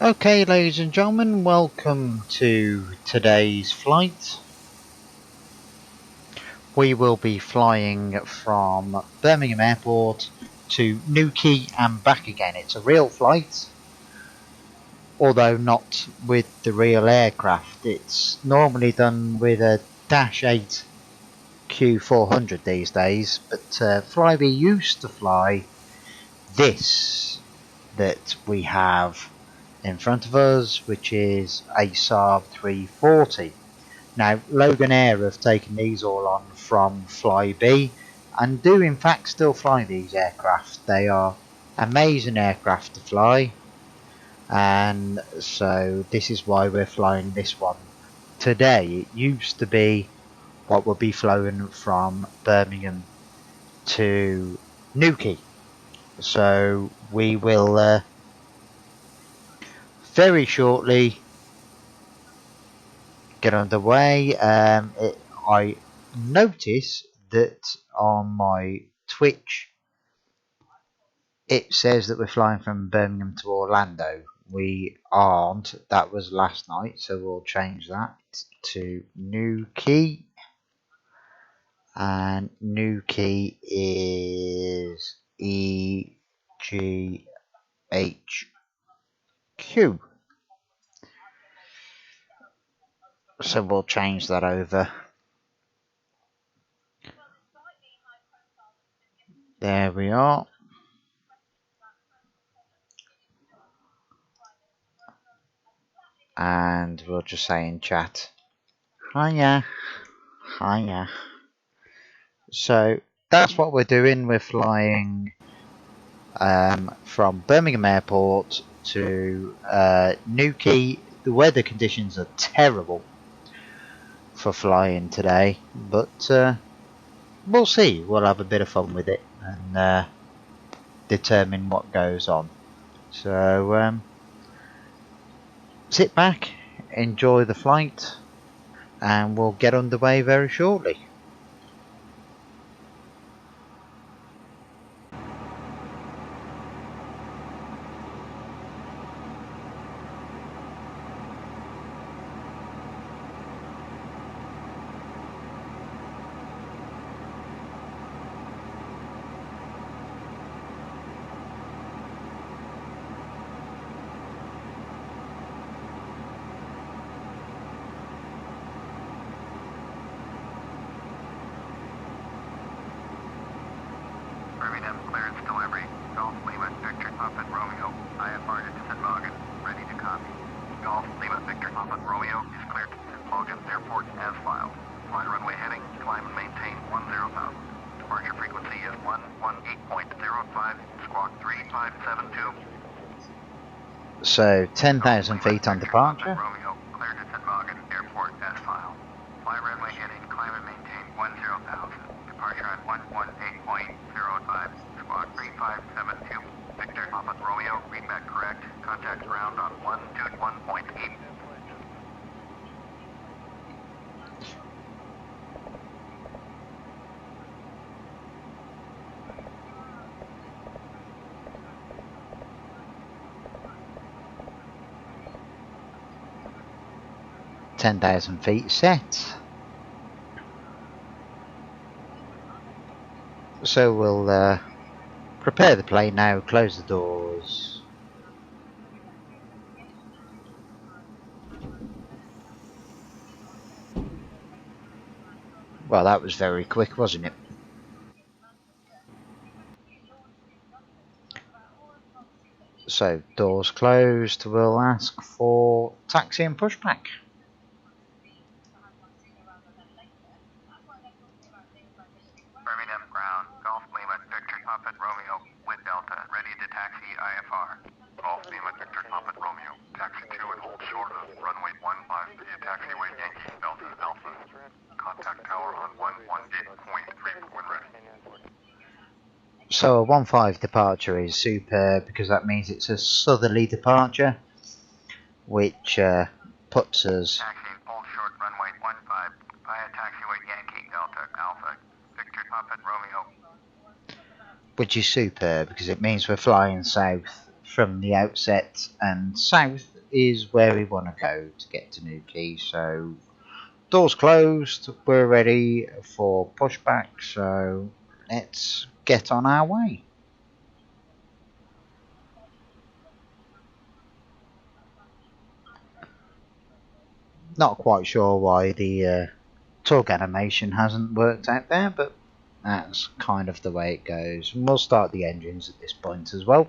Okay, ladies and gentlemen, welcome to today's flight. We will be flying from Birmingham Airport to Newquay and back again. It's a real flight, although not with the real aircraft. It's normally done with a Dash 8 Q400 these days, but Flybe used to fly this that we have in front of us, which is a Saab 340. Now, Logan Air have taken these all on from Flybe and do in fact still fly these aircraft. They are amazing aircraft to fly, and so this is why we're flying this one today. It used to be what would be flown from Birmingham to Newquay. So we will very shortly get underway. I notice that on my Twitch it says that we're flying from Birmingham to Orlando. We aren't. That was last night, so we'll change that to Newquay. And Newquay is EGHQ. So we'll change that over. There we are. And we'll just say in chat, hiya, hiya. So that's what we're doing. We're flying from Birmingham Airport to Newquay. The weather conditions are terrible for flying today, but we'll see. We'll have a bit of fun with it and determine what goes on. So sit back, enjoy the flight, and we'll get underway very shortly. Birmingham clearance delivery. Golf Lima Victor Papa Romeo. IFR to St. Logan. Ready to copy. Golf Lima Victor Papa Romeo is cleared to St. Logan Airport as filed. Fly runway heading. Climb and maintain 10,000. Departure frequency is 118.05. Squawk 3572. So 10,000 feet on departure. Romeo cleared to St. Logan Airport as filed. Fly runway heading. Climb and maintain 10,000. Departure at 118.05. Squawk 3572. Victor Papa Romeo, readback correct. Contact ground on 121.8. $10,000 feet set. So we'll prepare the plane now, close the doors. Well, that was very quick, wasn't it? So doors closed, we'll ask for taxi and pushback. Birmingham ground, Golf Lima Victor Papa Romeo with Delta, ready to taxi IFR. Golf Lima Victor Papa Romeo, taxi 2 and hold short of runway 15 via taxiway Yankee Delta Alpha. Contact tower on 118.3 when ready. So a 1-5 departure is superb because that means it's a southerly departure, which puts us Taxi, hold short runway 15 via taxiway Yankee Delta Alpha, Victor Papa Romeo. which is superb because it means we're flying south from the outset, and south is where we want to go to get to Newquay. So doors closed, we're ready for pushback, so let's get on our way. Not quite sure why the tug animation hasn't worked out there, but that's kind of the way it goes. And we'll start the engines at this point as well.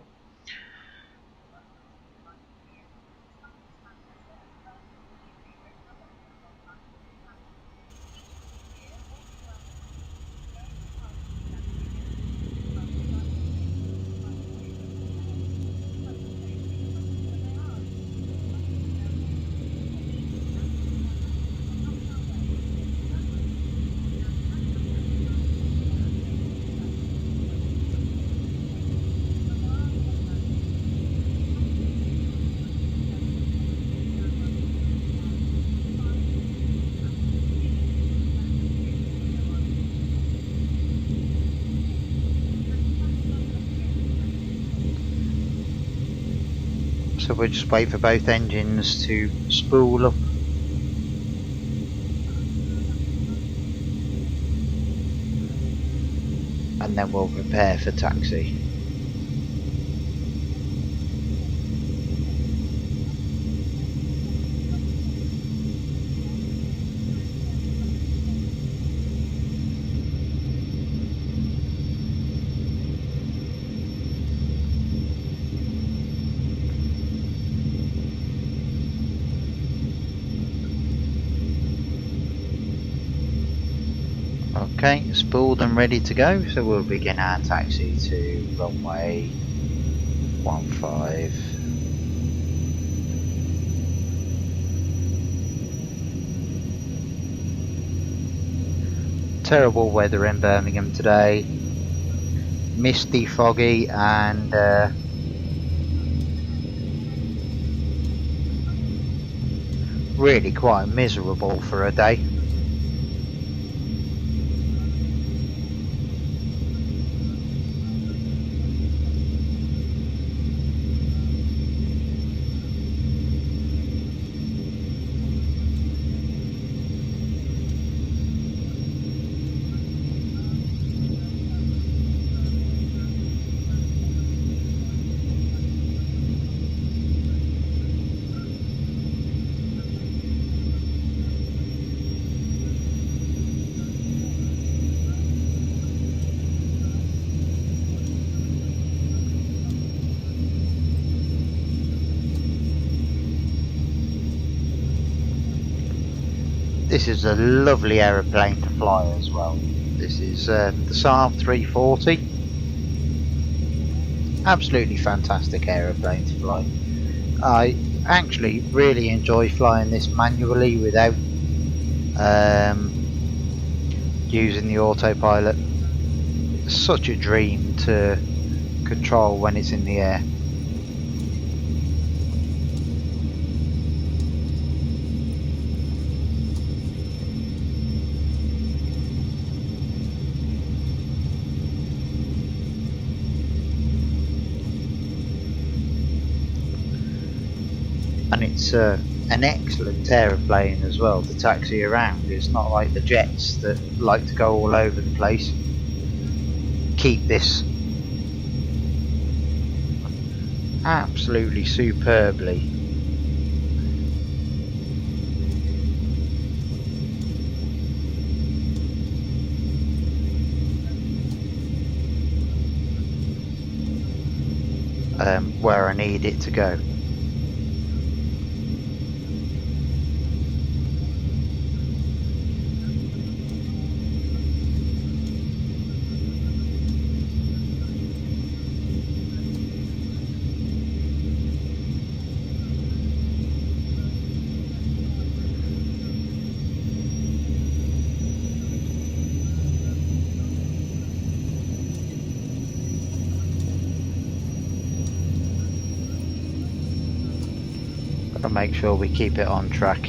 So we'll just wait for both engines to spool up. And then we'll prepare for taxi. Okay, spooled and ready to go, so we'll begin our taxi to runway 15. Terrible weather in Birmingham today, misty, foggy, and really quite miserable for a day. This is a lovely aeroplane to fly as well. This is the Saab 340. Absolutely fantastic aeroplane to fly. I actually really enjoy flying this manually without using the autopilot. It's such a dream to control when it's in the air. And it's an excellent aeroplane as well to taxi around. It's not like the jets that like to go all over the place. Keep this absolutely superbly. Where I need it to go. Gotta make sure we keep it on track.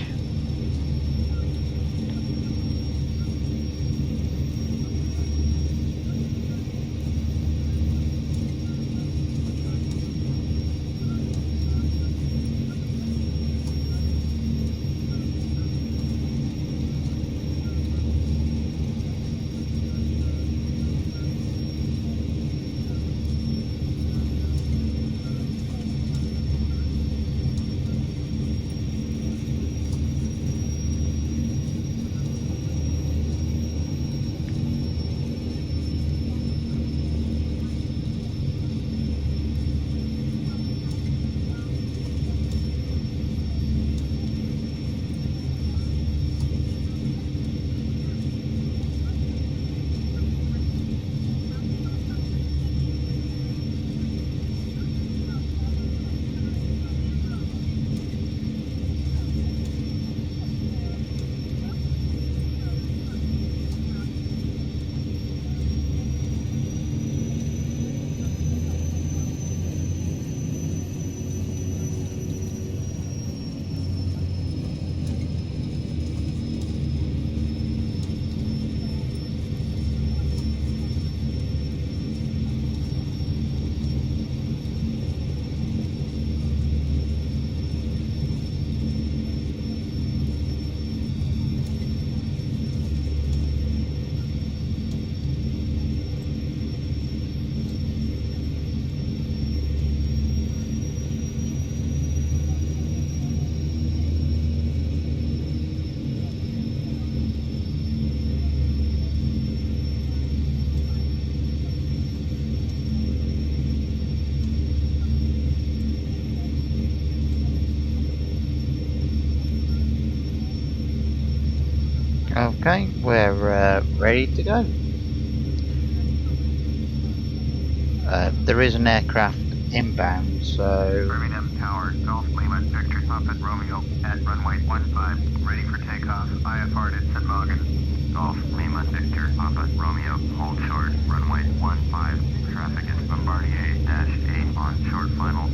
Okay, we're ready to go. There is an aircraft inbound, so Birmingham Tower, Golf Lima, Victor Papa Romeo at runway 15, ready for takeoff. IFR to St. Logan. Golf Lima, Victor Papa Romeo, hold short, runway 15. Traffic is Bombardier-8 on short final.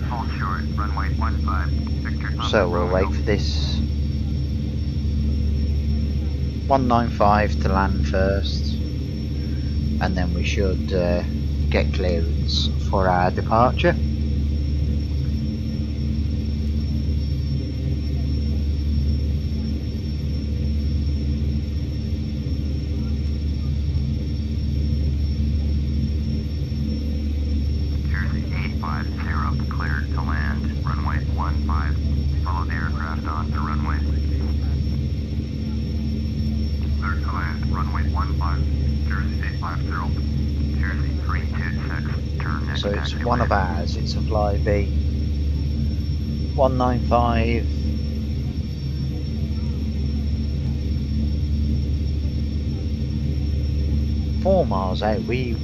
Hold short, runway 15, Victor Papa so we'll Romeo. wait for this 195 to land first, and then we should get clearance for our departure. Jersey 850, cleared to land, runway 15. Follow the aircraft on to runway. Cleared to land, runway 15, Jersey 850. Jersey 326, turn next So it's taxi one of land. ours, it's a Flybe 195. Four miles out. We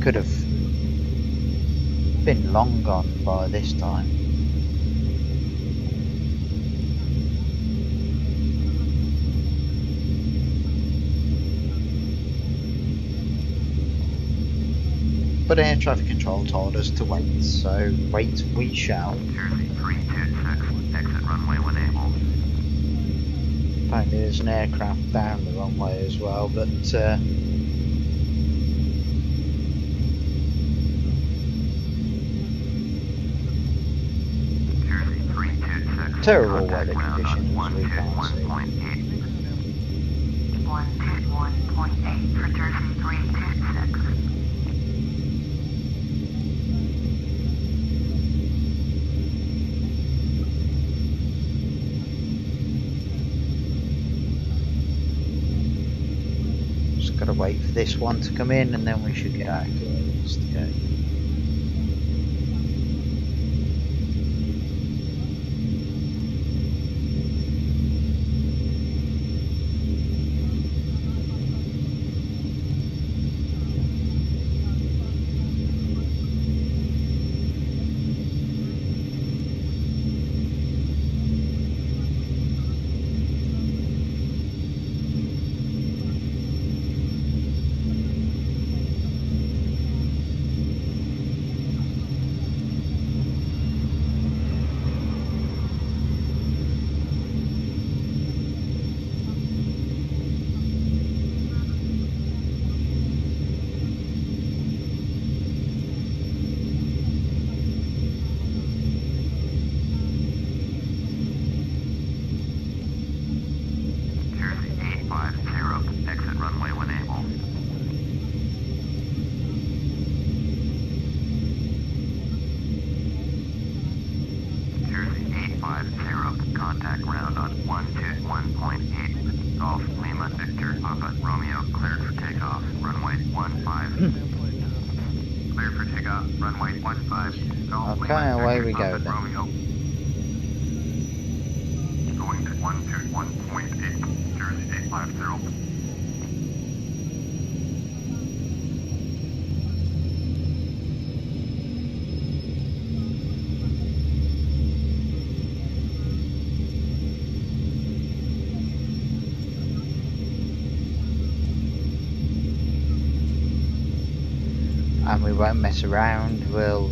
could have been long gone by this time. But air traffic control told us to wait, so wait we shall. Jersey 326, exit runway when able. Apparently there's an aircraft down the runway as well, but Jersey 326, terrible contact weather ground conditions, on we can't see. 121.8. 121.8 for Jersey 326. Just gotta wait for this one to come in and then we should get our clearance to go. Jersey 850, exit runway when able. Jersey 850, contact ground on 121.8. Golf Lima Victor Papa Romeo, cleared for takeoff, runway 15. Cleared for takeoff, runway 15. Golf Okay, Lima away Victor we go Papa then. Romeo. Going to 121.8, Jersey 850. And we won't mess around, we'll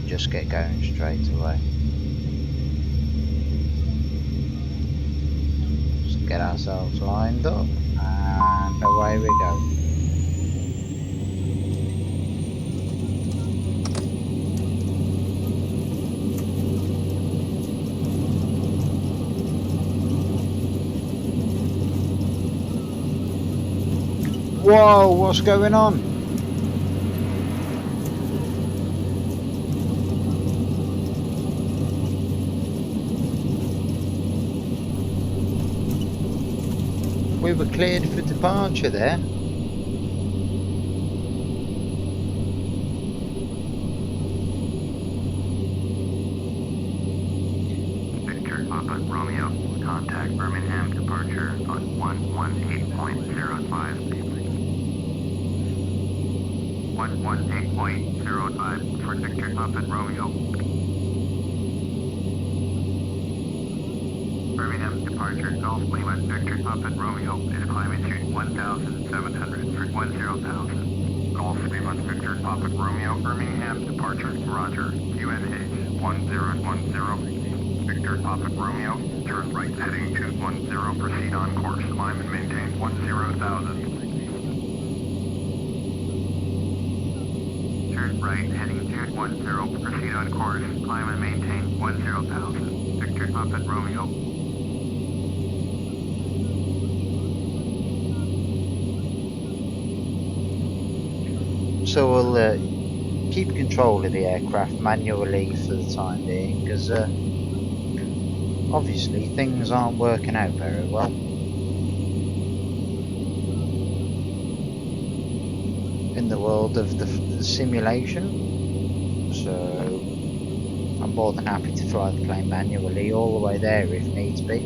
just get going straight away. Just get ourselves lined up and away we go. Whoa, what's going on? We were cleared for departure there. Victor Papa Romeo. Contact Birmingham departure on 118.05. 118.05 for Victor Papa Romeo. Birmingham departure Golf Lima Victor Papa Romeo is climbing to 1,700 for 10,000. Golf Lima Victor Papa Romeo Birmingham departure Roger UNH 1010 Victor Papa Romeo turn right heading 210 proceed on course climb and maintain 10,000. Turn right heading 210 proceed on course climb and maintain 10,000 Victor Papa Romeo. So we'll keep control of the aircraft manually for the time being, because obviously things aren't working out very well. In the world of the simulation, so I'm more than happy to fly the plane manually all the way there if needs be.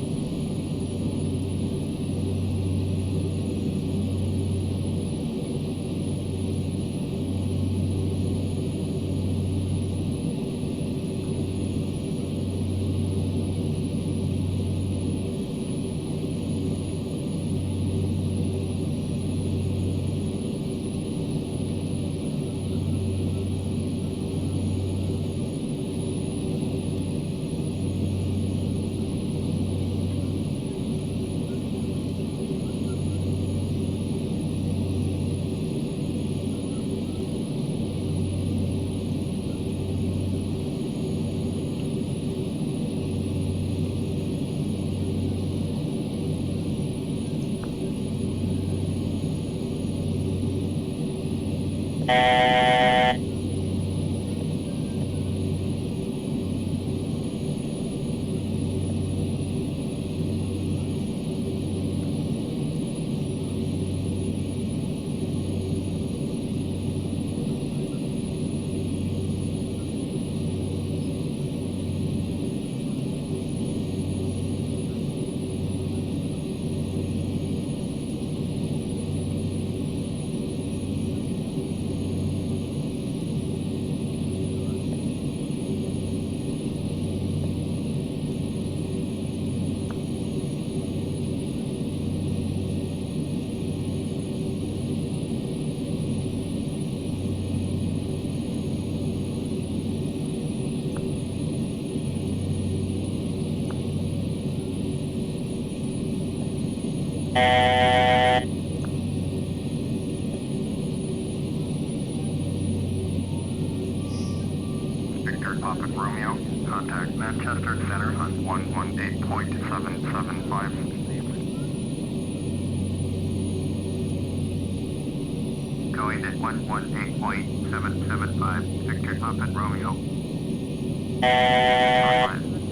Victor Papa Romeo, contact Manchester Center on 118.775. Going at 118.775, Victor Papa Romeo.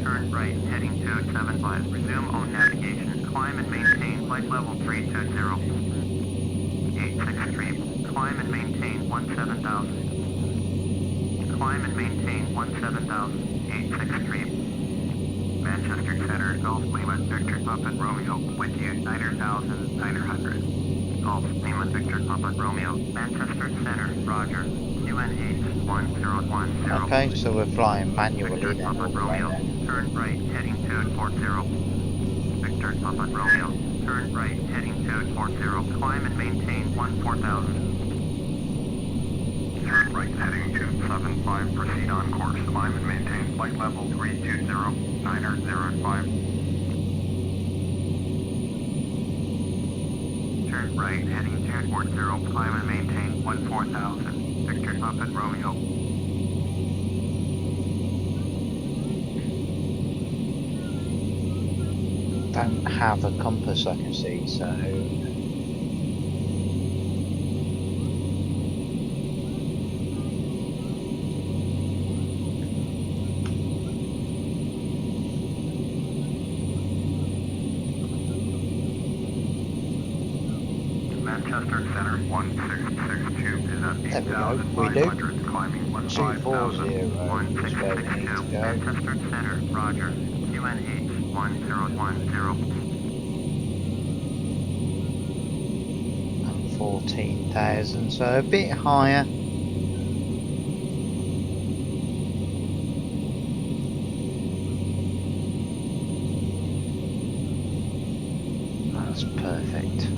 Turn right, heading 275. Resume on navigation. Climb and maintain flight level 320. 86 climb and maintain 17,000. Climb and maintain 17,000. 86 Manchester Center, Golf Lima Victor Papa Romeo. With you, 9,900. Golf Lima Victor Papa Romeo. Manchester Center, Roger. UNH 1010. Okay, so we're flying manually Victor then. Papa Romeo. Turn right, heading 240. Victor Papa Romeo. Turn right, heading 240. Climb and maintain 14,000. Turn right, heading 275. Proceed on course. Climb and maintain flight level 320. 905. Turn right, heading 240. Climb and maintain 14,000. Victor Papa Romeo. Don't have a compass I can see, so Manchester Center 1662 is at there we go, we do. 8,500, climbing 240 is where we need to go. Manchester Center, Roger. UNH And 14,000, so a bit higher. That's perfect.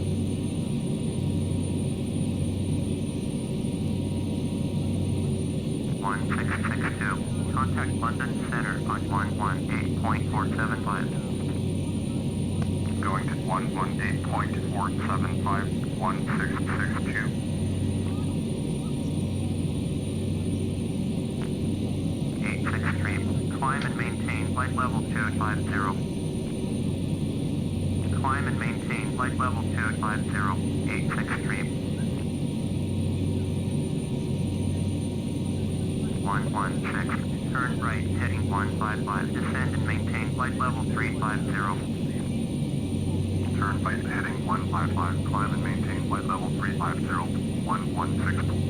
Contact London Center on 118.475. Going to 118.475, 1662. 863. Climb and maintain flight level 250. Climb and maintain flight level 250. 863. 116. Turn right, heading 155. Descend and maintain flight level 350. Turn right, heading 155. Climb and maintain flight level 350. 116.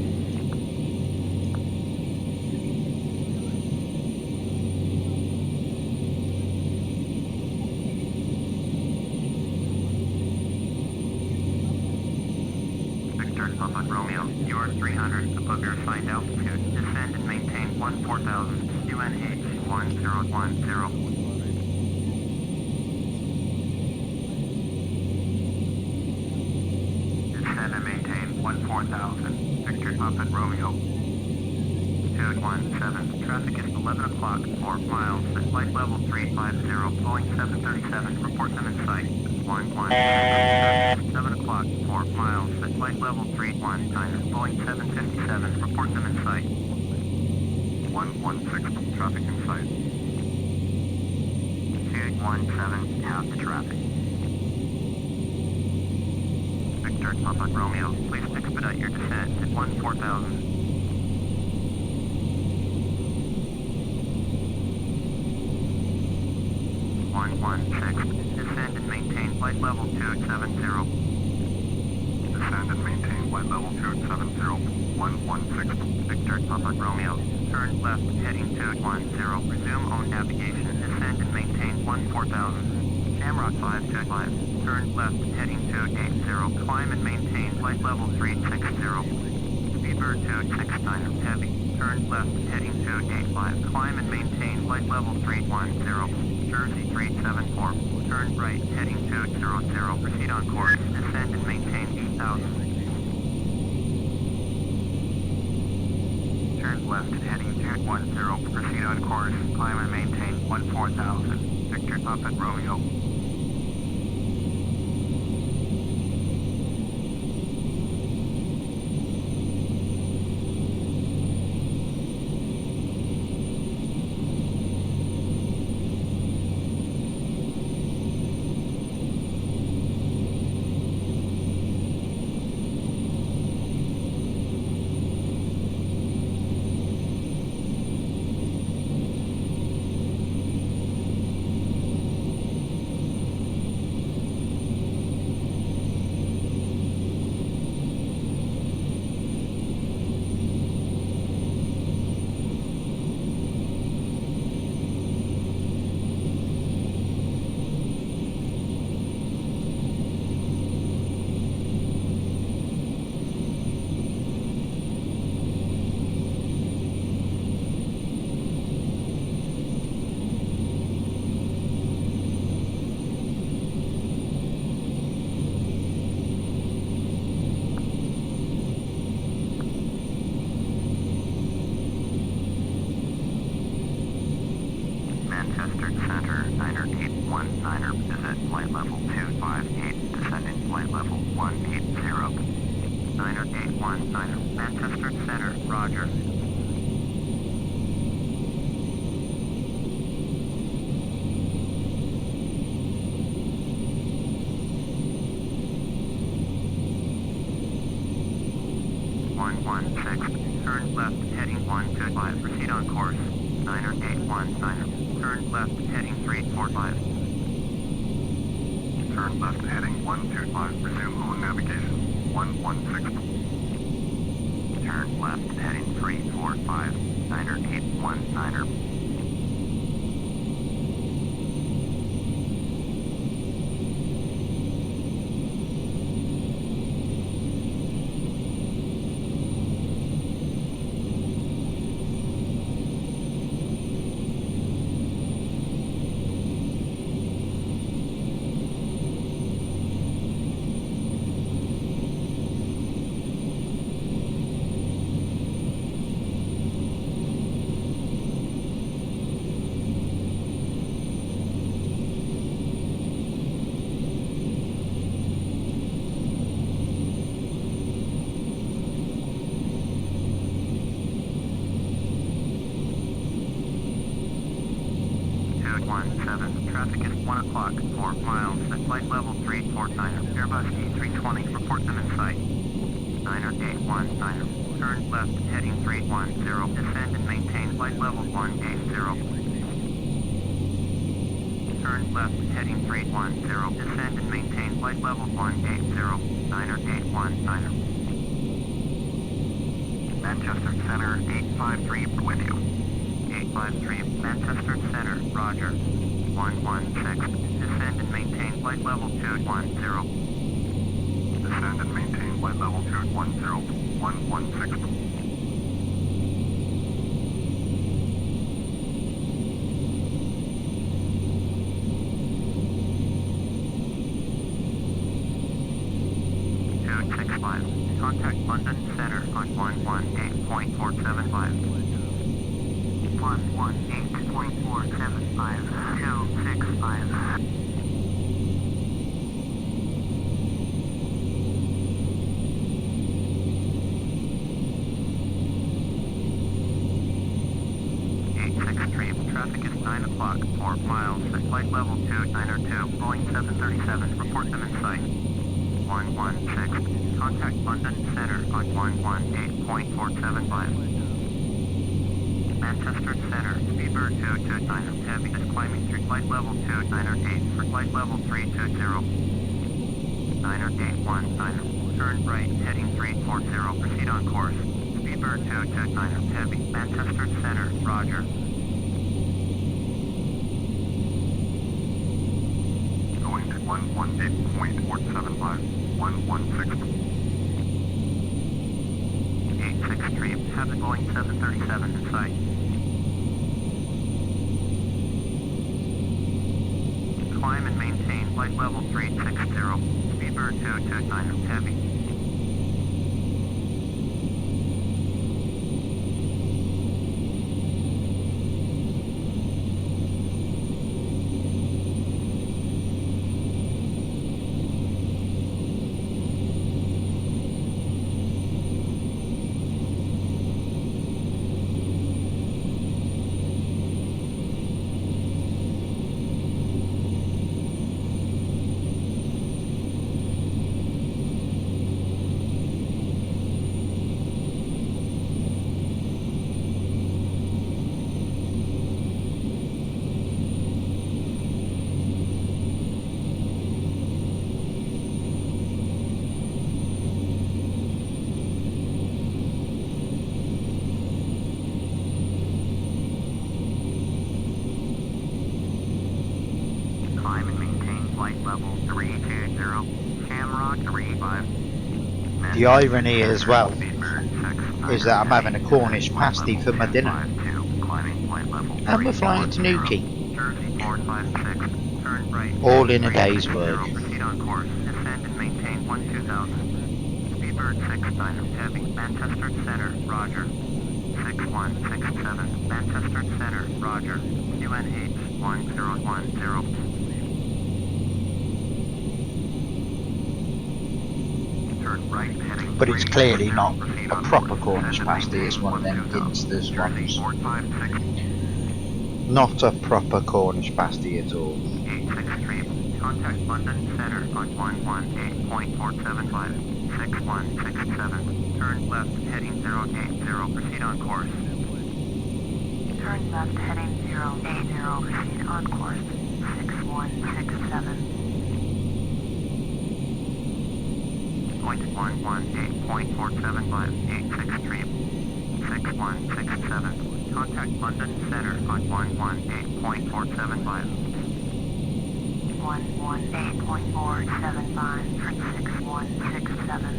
Victor, Papa Romeo, you are 300 above your assigned altitude. Descend and maintain 14,000. UNH 1010. Descend and maintain 14,000. Victor, Papa Romeo. 217. Traffic is 11 o'clock, 4 miles at flight level 350, Boeing 737. Report them in sight. 117. 7 o'clock, 4 miles at flight level 319, Boeing 757. Report them in sight. 116. Traffic in sight. 217. Have the traffic. Victor, Papa Romeo, please expedite your descent at 14,000. 116. Descend and maintain flight level 270. Descend and maintain flight level 270. 116. Victor, Papa Romeo. Turn left, heading 210. Resume on navigation. Descend and maintain 14,000. Shamrock 525. Turn left, heading 280. Climb and maintain flight level 360. Speedbird 269 heavy. Turn left, heading 285. Climb and maintain flight level 310. Jersey 374. Turn right, heading 200. Proceed on course. Descend and maintain 8,000. Turn left, heading 210. Proceed on course. Climb and maintain 14,000. Victor, Papa Romeo. Manchester Center, 91819 is at flight level 258, descending flight level 180. 91819, Manchester Center, roger. Turn left, heading 125, proceed on course. 91819. Turn left, heading 345. Turn left, heading 125. Resume on navigation. 116. Turn left, heading 345. 91819. Traffic is 1 o'clock, 4 miles at flight level 349. Airbus A320, report them in sight. 9er, turn left, heading 310. Descend and maintain flight level 180. Turn left, heading 310. Descend and maintain flight level 180. 9er, Manchester Center, 853 with you. 853, Manchester Center, roger. 116, descend and maintain flight level 210. Descend and maintain flight level 210, 116. Contact London Center on 118.475. 118.475, 265. Traffic is 9 o'clock, 4 miles at flight level 292, Boeing 737, report them in sight. 116, contact London Center on 118.475. Manchester Center, Speedbird 229, heavy is climbing through flight level 298 for flight level 320. 9er, turn right, heading 340, proceed on course. Speedbird 229, heavy, Manchester Center, roger. Going to 118.475, 116. 863, have the Boeing 737 in sight. Climb and maintain flight level 360, Speedbird 229, heavy. The irony as well is that I'm having a Cornish pasty for my dinner. And we're flying to Newquay. All in a day's work. Proceed on course. Descend and maintain 12000. Speedbird 69, heavy. Manchester Center, roger. 6167. Manchester Center, roger. QNH 1010. But it's clearly not a proper Cornish pasty, it's one of them Ginsters ones. Not a proper Cornish pasty at all. 863, contact London Center on 118.475, 6167. Turn left, heading 080, proceed on course. Turn left, heading 080, proceed on course, 6167. Point 118.475, 863, 6167. Contact London Center on 118.475. 118.475 for 6167.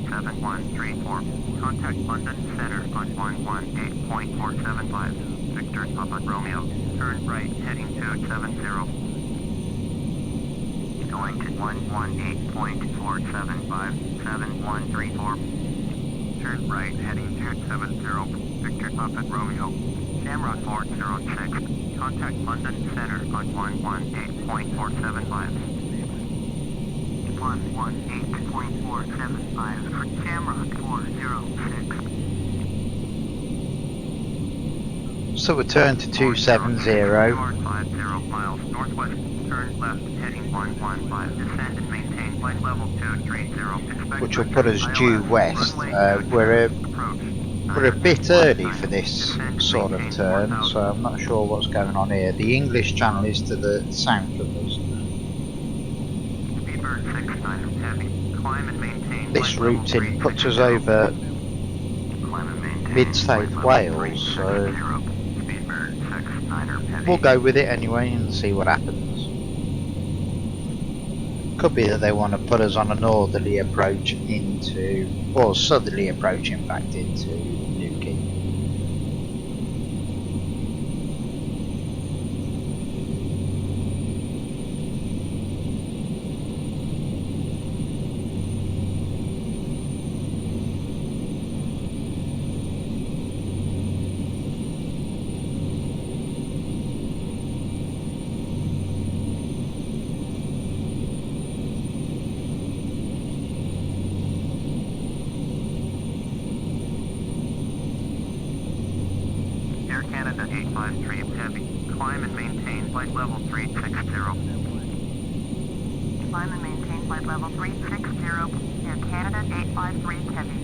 7134. Contact London Center on 118.475. Victor Papa Romeo. Turn right, heading 270. Going to 118.475, 7134. Turn right, heading 270, Victor Papa Romeo. Shamrock 406, contact London Center on 118.475. 118.475 for Shamrock 406. So we turn to 270, 50 miles northwest, turn left, heading 115, descend and maintain flight level 230. which will put us due west. We're a bit early for this sort of turn, so I'm not sure what's going on here. The English channel is to the south of us. This routing puts us over mid-South Wales, so we'll go with it anyway and see what happens. Could be that they want to put us on a northerly approach into, or southerly approach in fact, into Newquay. Canada 853 heavy. Climb and maintain flight level 360. Climb and maintain flight level 360. Air Canada 853 heavy.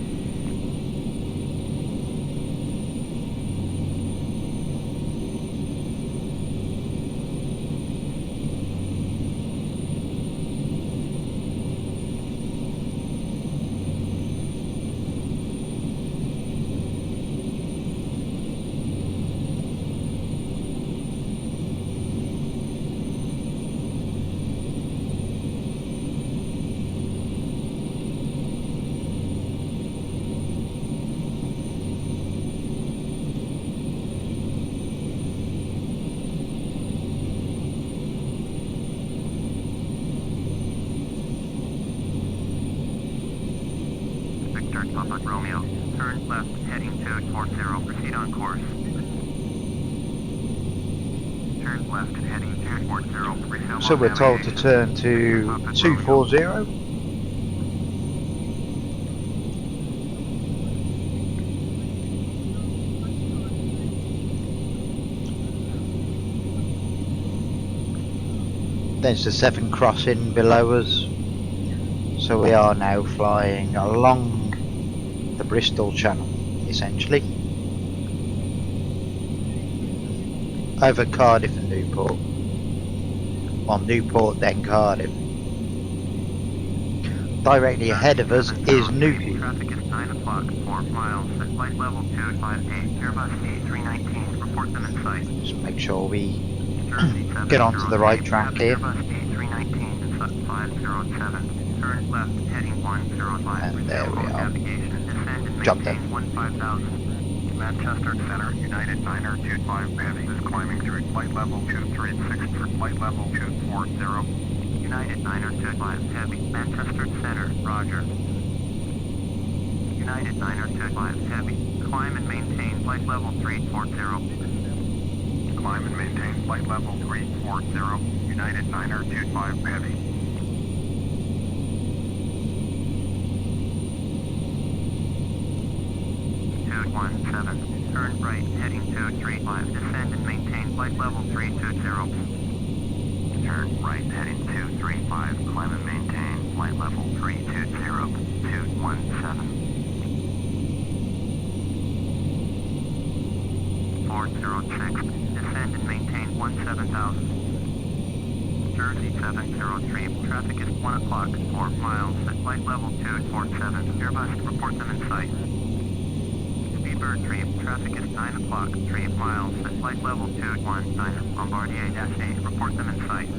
Papa Romeo, turn left, heading 240, proceed on course. Turn left, heading 240, So we're told to turn to 240. There's the 7 crossing below us. So we are now flying along the Bristol Channel, essentially, over Cardiff and Newport. Well, Newport then Cardiff. Directly ahead of us is Newquay. Traffic is 9 o'clock, 4 miles, at flight level 258, Airbus A319, report them in sight. Just make sure we get onto the right track here. Airbus A319, in 507. Turn left, heading 105. And there we are. Navigation. Descend and Jumped maintain 15,000. Manchester Center, United 925 heavy is climbing through flight level 236 for flight level 240. United 925 heavy, Manchester Center, roger. United 925 heavy, climb and maintain flight level 340. Climb and maintain flight level 340, United 925 heavy. 217, turn right, heading 235, descend and maintain flight level 320. Turn right, heading 235, climb and maintain flight level 320, 217. 406, descend and maintain 17,000. Jersey 703, traffic is 1 o'clock, 4 miles, at flight level 247, Airbus, report them in sight. Bird 3, traffic is 9 o'clock, 3 miles, at flight level 219, Bombardier-8, report them in sight.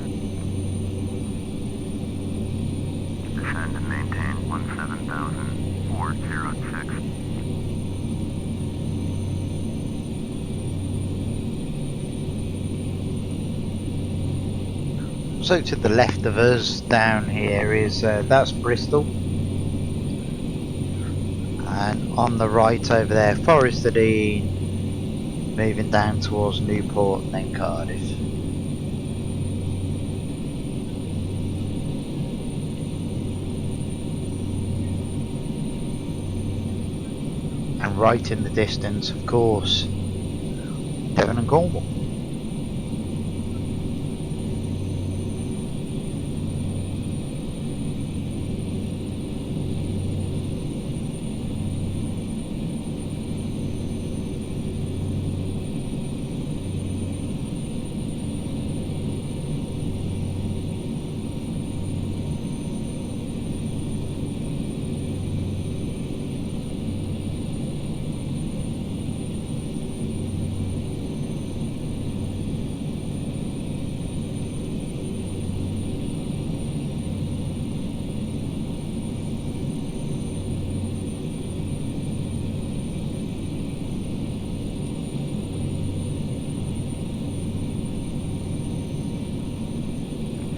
Descend and maintain 17,000, 406. So to the left of us down here is, that's Bristol. And on the right over there, Forest of Dean, moving down towards Newport and then Cardiff. And right in the distance, of course, Devon and Cornwall.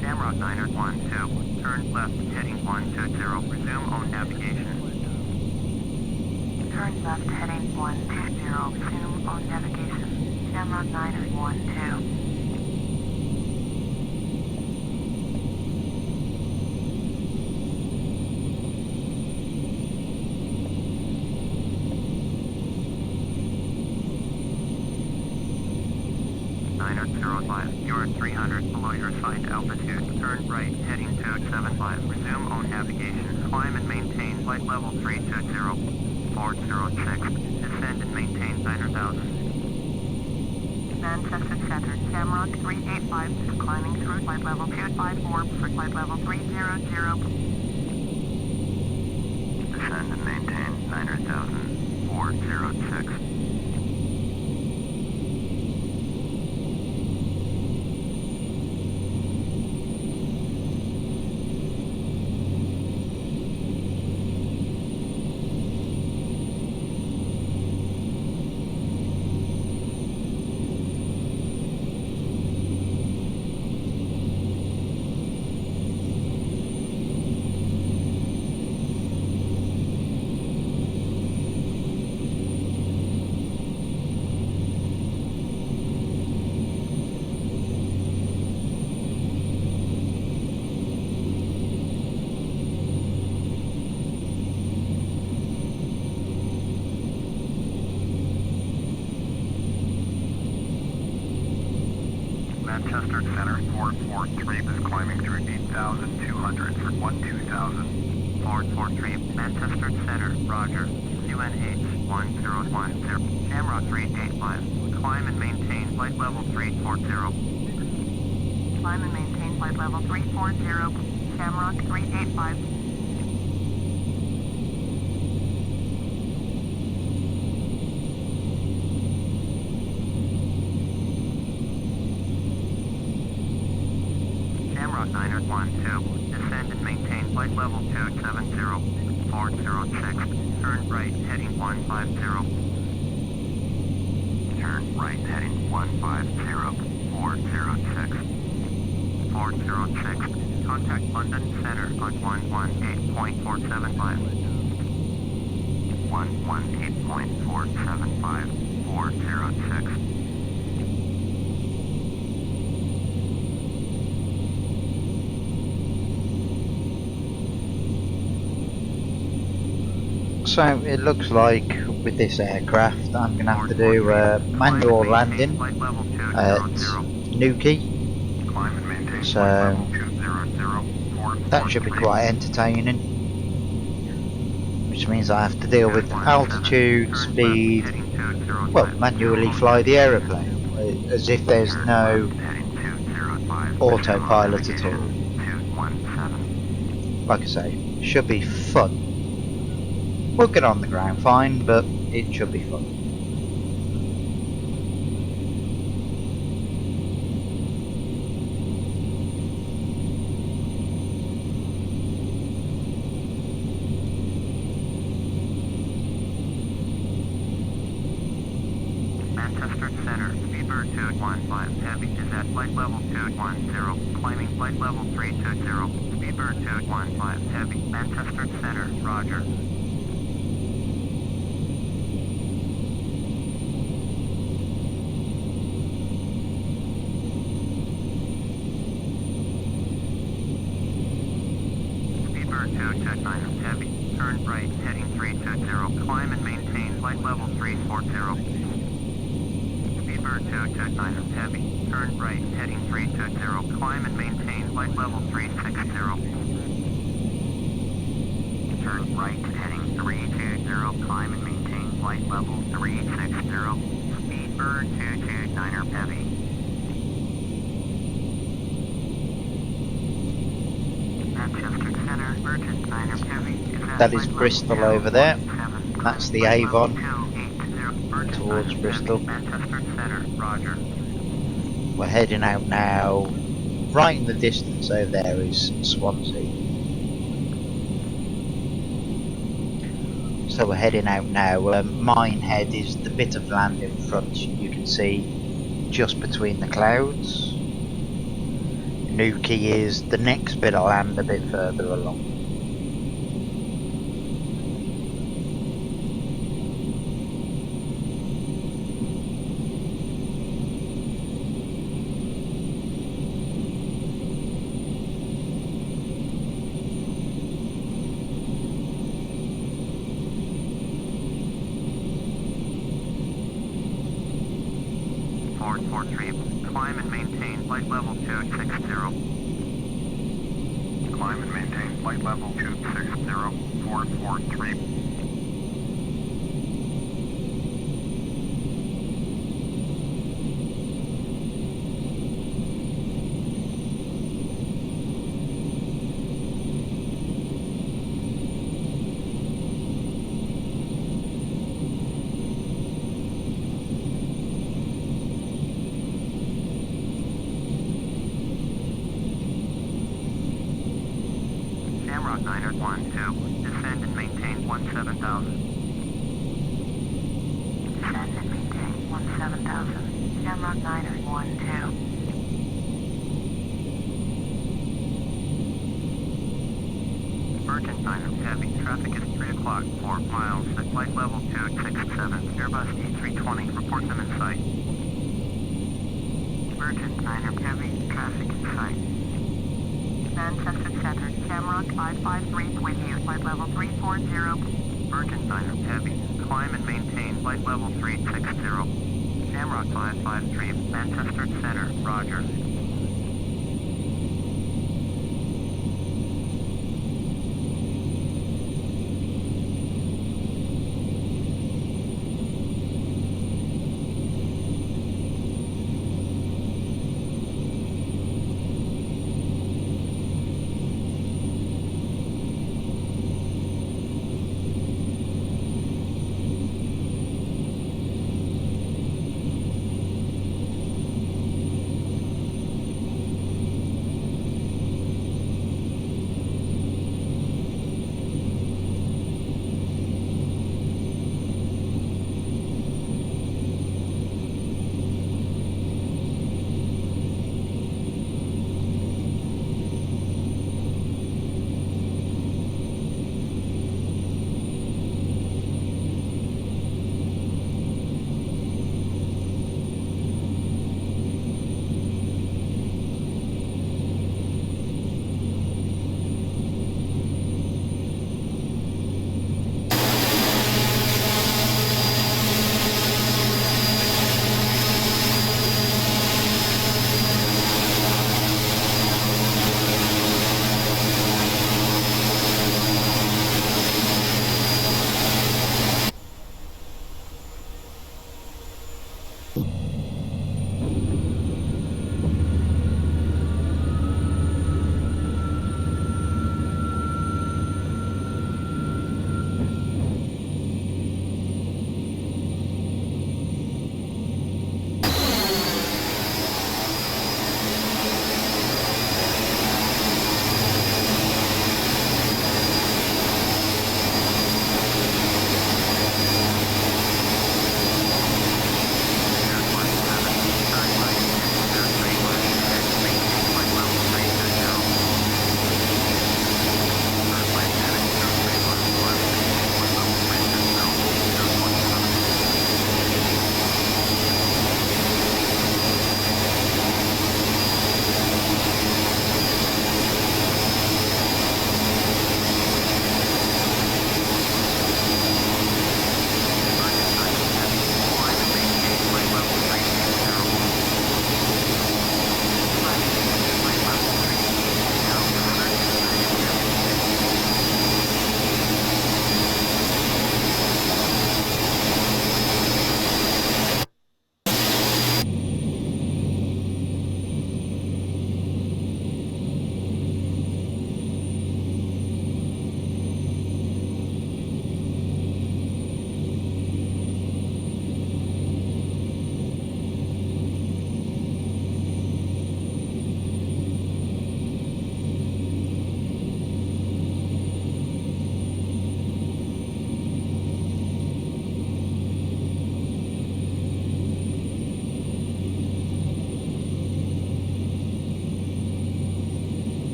Shamrock 912, turn left heading 120, resume on navigation. Turn left heading 120, resume on navigation. Shamrock 912. You're 300 below your assigned altitude. Turn right, heading 275. Resume on navigation. Climb and maintain flight level 320. 406. Descend and maintain 9,000. Manchester Center, Shamrock 385 is climbing through flight level 254 for flight level 300. Descend and maintain 9,000. 406. Manchester Center 443 is climbing through 8,200 for 12,000. 443, Manchester Center, Roger. UNH 1010. Shamrock 385. Climb and maintain flight level 340. Climb and maintain flight level 340. Shamrock 385. Shamrock 912, descend and maintain flight level 270, 406, turn right heading 150. Turn right heading 150, 406. 406, contact London Center on 118.475. 118.475, 406. So it looks like with this aircraft I'm going to have to do a manual landing at Newquay, so that should be quite entertaining, which means I have to deal with altitude, speed, well, manually fly the aeroplane as if there's no autopilot at all. Like I say, should be fun. We'll get on the ground fine, but it should be fun. Manchester Center, Speedbird 215 Heavy is at flight level 210, climbing flight level 320. Speedbird 215 Heavy, Manchester Center, Roger. Speedbird 229 Heavy, turn right, heading 320, climb and maintain flight level 340. Speedbird 229er Heavy. Turn right, heading 320. Climb and maintain flight level 360. Turn right, heading 320. Climb and maintain flight level 360. Speedbird 229er Heavy. Manchester Center, Virgin 9er Heavy. That is Bristol over there. That's the Avon towards Bristol. Manchester Center, Roger. We're heading out now. Right in the distance over there is Swansea. So we're heading out now. Minehead is the bit of land in front you can see just between the clouds. Newquay is the next bit of land a bit further along. Climb and maintain flight level 260. Climb and maintain flight level 260. 443. Shamrock 9er 12. Descend and maintain 17,000. Descend and maintain 17,000. Shamrock 9er 12. Virgin 9er Heavy. Traffic is 3 o'clock, 4 miles at flight level 267. Airbus A320. Report them in sight. Virgin 9er Heavy. Traffic in sight. Manchester Center, Shamrock 553 with you, flight level 340. Virgin 9er Heavy. Climb and maintain flight level 360. Shamrock 553, Manchester Center, Roger.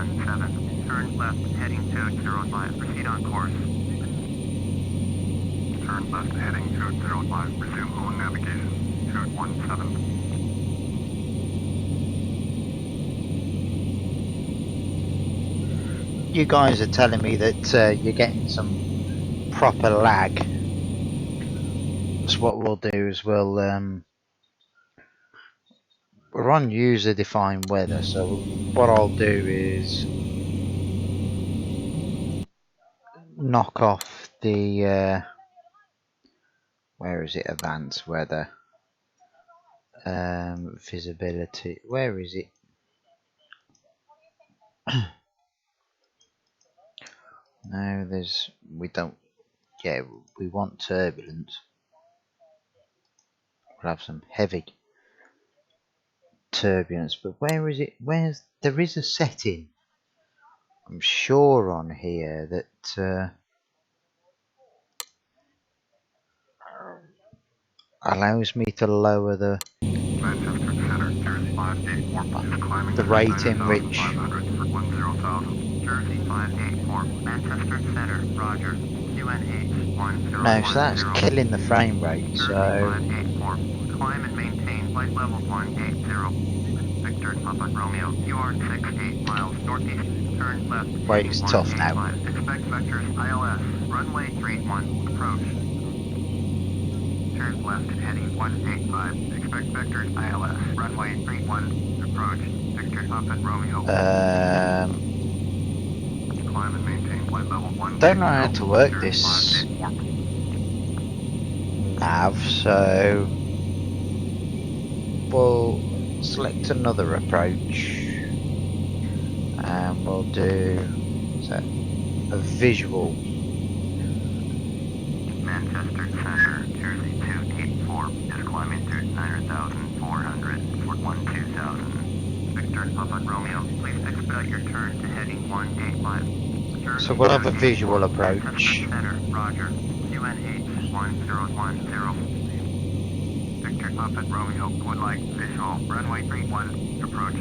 217. Turn left heading 205. Proceed on course. Turn left heading 205. Resume on navigation. 217. You guys are telling me that you're getting some proper lag. So what we'll do is we're on user defined weather, so what I'll do is knock off the where is it, advanced weather, visibility, where is it? No, we don't, yeah, we want turbulence. We'll have some heavy turbulence, but where is it? There is a setting, I'm sure, on here that allows me to lower the rate in which. No, so that's killing the frame rate. So climb and maintain flight level 180. Victor Papa Romeo, you are 68 miles northeast. Turn left. wait, it's tough now. Expect vectors ILS. Runway 31. Approach. Turn left heading 185. Expect vectors ILS. Runway 31. Approach. Victor Papa Romeo. Climb and maintain flight level 180. Don't know how to work this nav, so we'll select another approach and we'll do a visual. Manchester Center, Jersey 284 is climbing through 9,400 for 12,000. Victor Papa Romeo, please expedite your turn to heading 185. So we'll have a visual approach. Manchester Center, Roger, QNH 1010. Victor Papa Romeo would like visual runway 31 approach.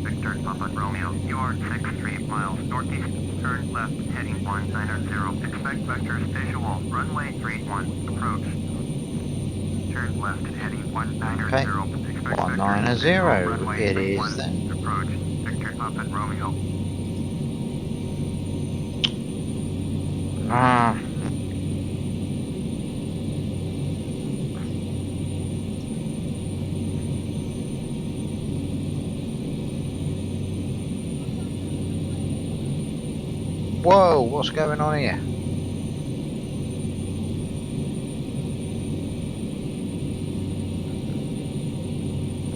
Victor Papa Romeo, you are 63 miles northeast. Turn left heading 190. Expect vectors visual runway 31 approach. Turn left heading 190. Okay, 190 it is then. Approach. Victor Papa Romeo. Whoa, what's going on here?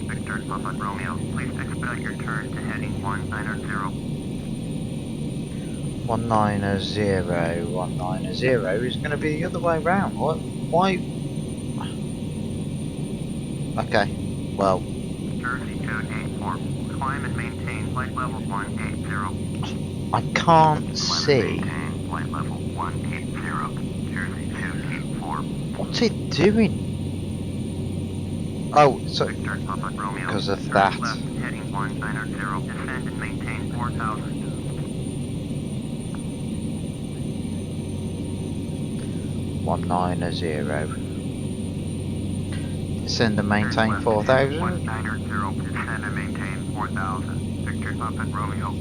Victor Papa Romeo, please expedite your turn to heading 190. 190, 190 is going to be the other way round. What? Why? Okay, well. Jersey 284, climb and maintain flight level 180. I can't see. Flight level 180. Jersey 284. What's it doing? Oh, so Victor Papa Romeo, because of that. left heading 190. Descend and maintain 4,000. 190. Descend and maintain 4,000. 190. Descend and maintain 4,000. Victor Papa Romeo.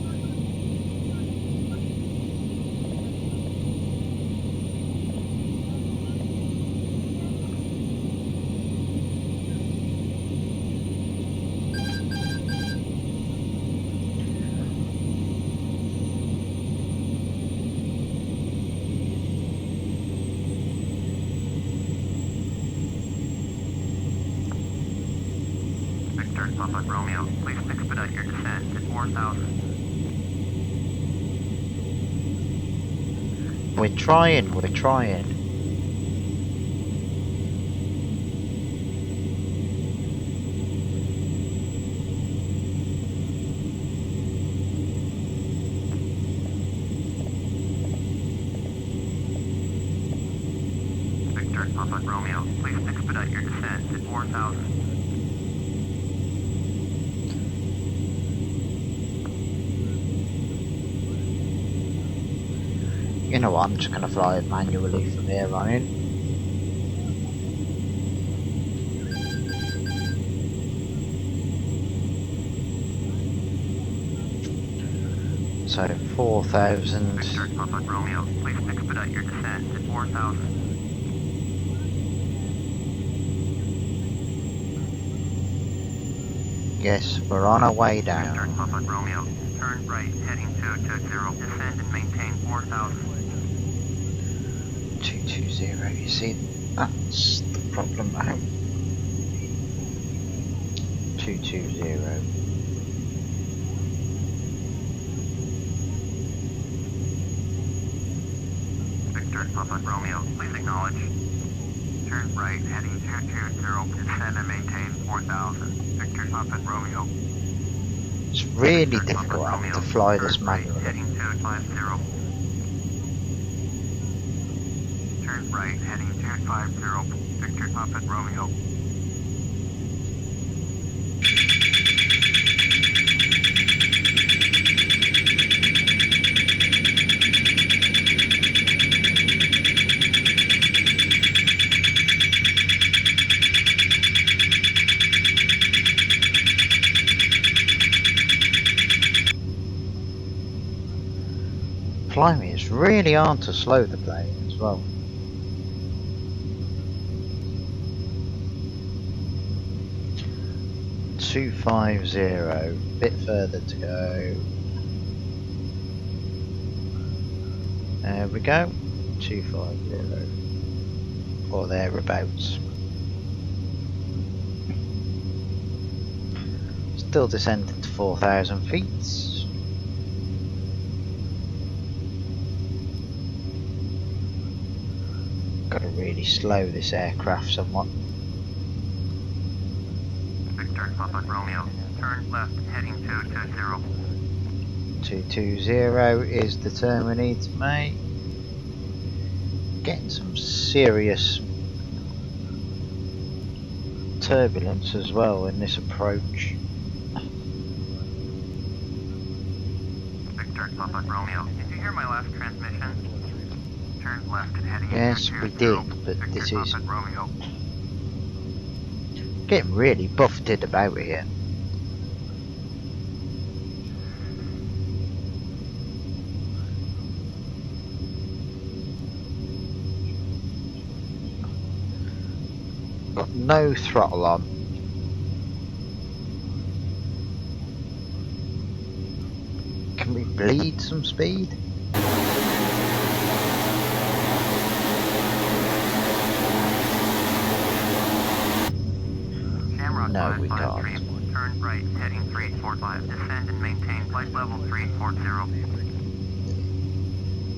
Victor Papa Romeo, please expedite your descent to 4,000. We're trying. Victor Papa Romeo, please expedite your descent to 4,000. You know what, I'm just going to fly it manually from here on in. So 4,000. Victor Papa Romeo, please expedite your descent to 4,000. Yes, we're on our way Victor down. Papa Romeo, turn right, heading 220, descend and maintain 4,000. 220, you see, that's the problem now. 220. Victor Papa Romeo, please acknowledge. Turn right, heading 220, descend and maintain 4,000. Victor Papa Romeo. It's really Victor difficult Papa having Romeo, to fly this turn right, manually. heading 250. Turn right, heading 250. Victor Papa Romeo. Blimey, it's really hard to slow the plane as well. .250, bit further to go. There we go, 250, or thereabouts. Still descending to 4,000 feet. Got to really slow this aircraft somewhat. Victor Papa Romeo, turn left, heading 220. 220 is the turn we need to make. Getting some serious turbulence as well in this approach. Victor Papa Romeo, did you hear my last transmission? Turn left, heading Yes, we 220. did, but Victor this is Papa Romeo. getting really buffeted about here. Got no throttle on. Can we bleed some speed? No, we can't. Turn right, heading 345. Descend and maintain flight level 340.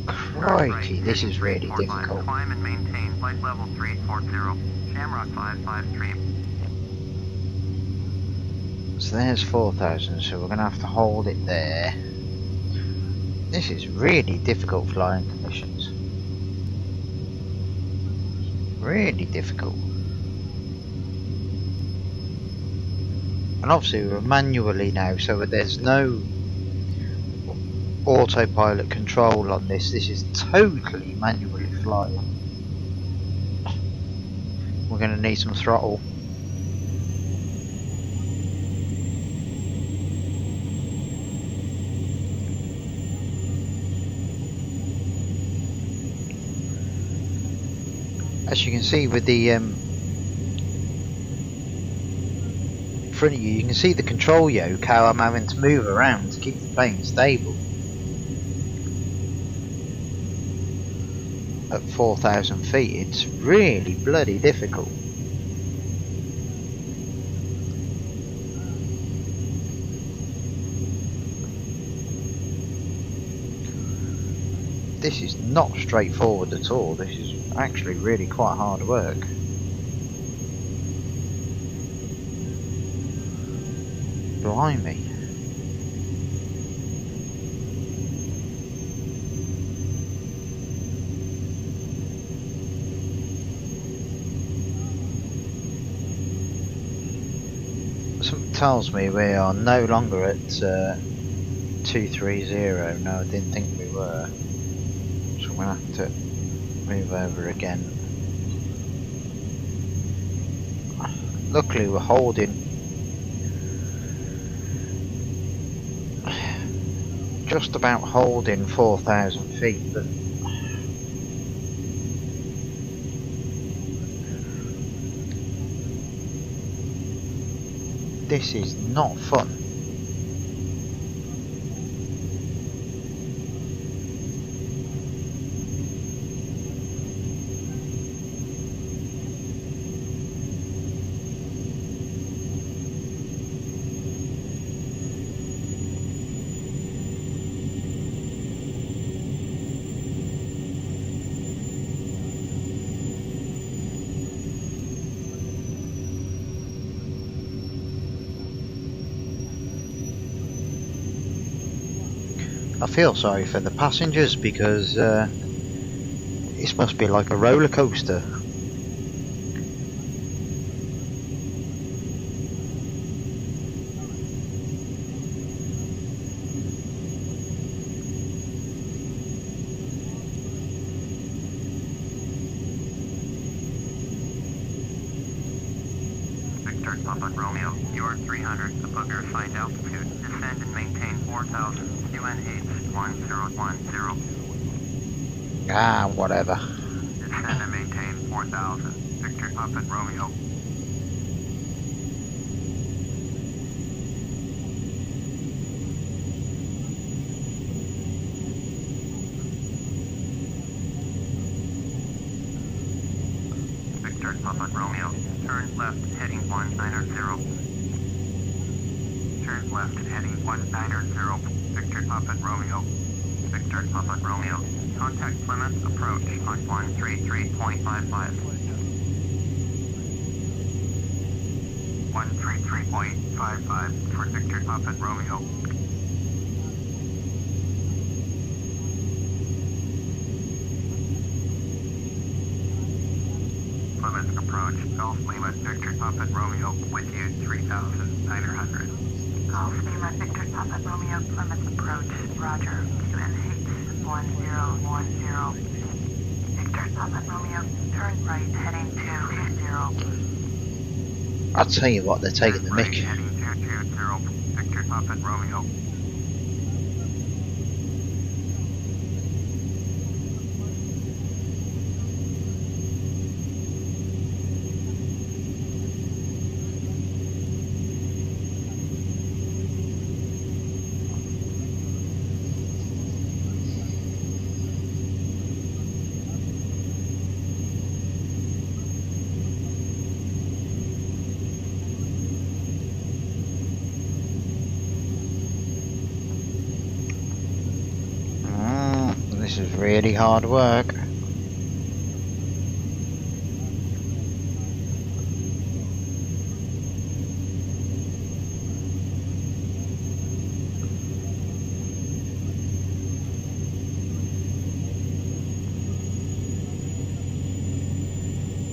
Crikey, this is really difficult. Climb and maintain flight level 340. Shamrock 553. So there's 4,000, so we're going to have to hold it there. This is really difficult flying conditions. Really difficult. And obviously we're manually now, so there's no autopilot control on this. This is totally manually flying. We're going to need some throttle. As you can see with the in front of you, you can see the control yoke, how I'm having to move around to keep the plane stable. At 4,000 feet, it's really bloody difficult. This is not straightforward at all. This is actually really quite hard work. Blimey. Something tells me we are no longer at 230. No, I didn't think we were. So we're going gonna have to move over again. Luckily we're holding just about holding 4,000 feet, but this is not fun. I feel sorry for the passengers because this must be like a roller coaster. Victor Papa Romeo, you're 300 above your assigned altitude. Descend and maintain 4,000. QNH 1010. Ah, whatever. Descend and maintain 4,000. Victor Papa Romeo. Victor Papa Romeo. Turn left heading 190. Turn left heading 190. Victor Papa Romeo. Victor Papa Romeo. Contact Plymouth approach on 133.55. 133.55 for Victor Papa Romeo. Plymouth approach, Gulf Lima, Victor Papa Romeo, with you 3,900. Gulf Lima, Victor Papa Romeo, Plymouth approach, Roger, QNH 1010. Victor Papa Romeo, turn right heading 220. I'll tell you what, they're taking the Right mick. heading 220, Victor Papa Romeo. This is really hard work.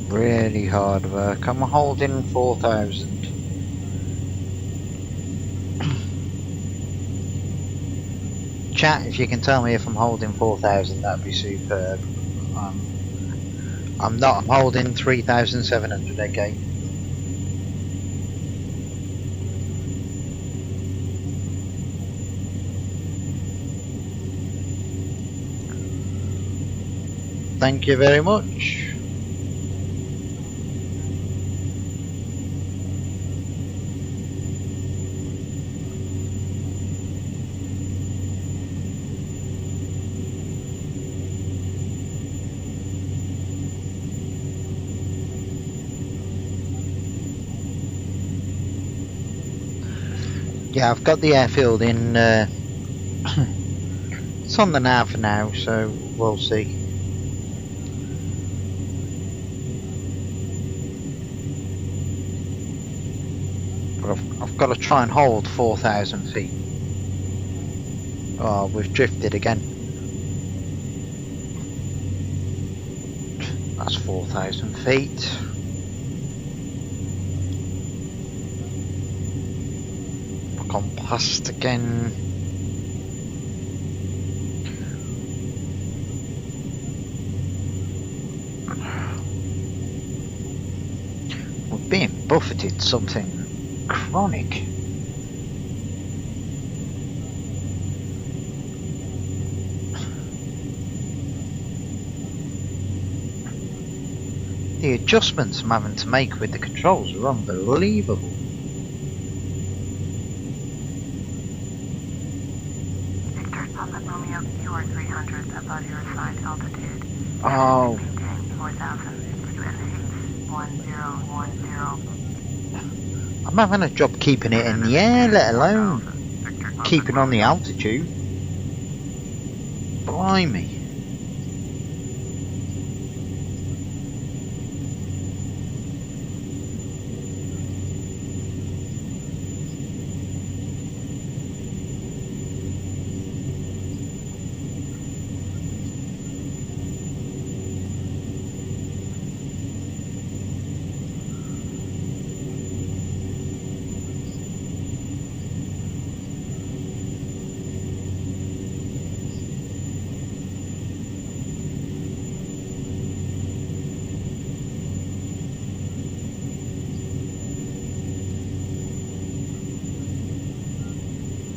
Really hard work. I'm holding 4,000. Chat, if you can tell me if I'm holding 4,000, that'd be superb. I'm not. I'm holding 3,700. Okay. Thank you very much. Yeah, I've got the airfield in. It's on the nav now, so we'll see. But I've got to try and hold 4,000 feet. Oh, we've drifted again. That's 4,000 feet. Gone past again. We're being buffeted something chronic. The adjustments I'm having to make with the controls are unbelievable. Victor, Papa Romeo, you are 300 above your assigned altitude. Oh. Maintain 4,000. UNH 1010. I'm having a job keeping it in the air, let alone keeping on the altitude. Blimey.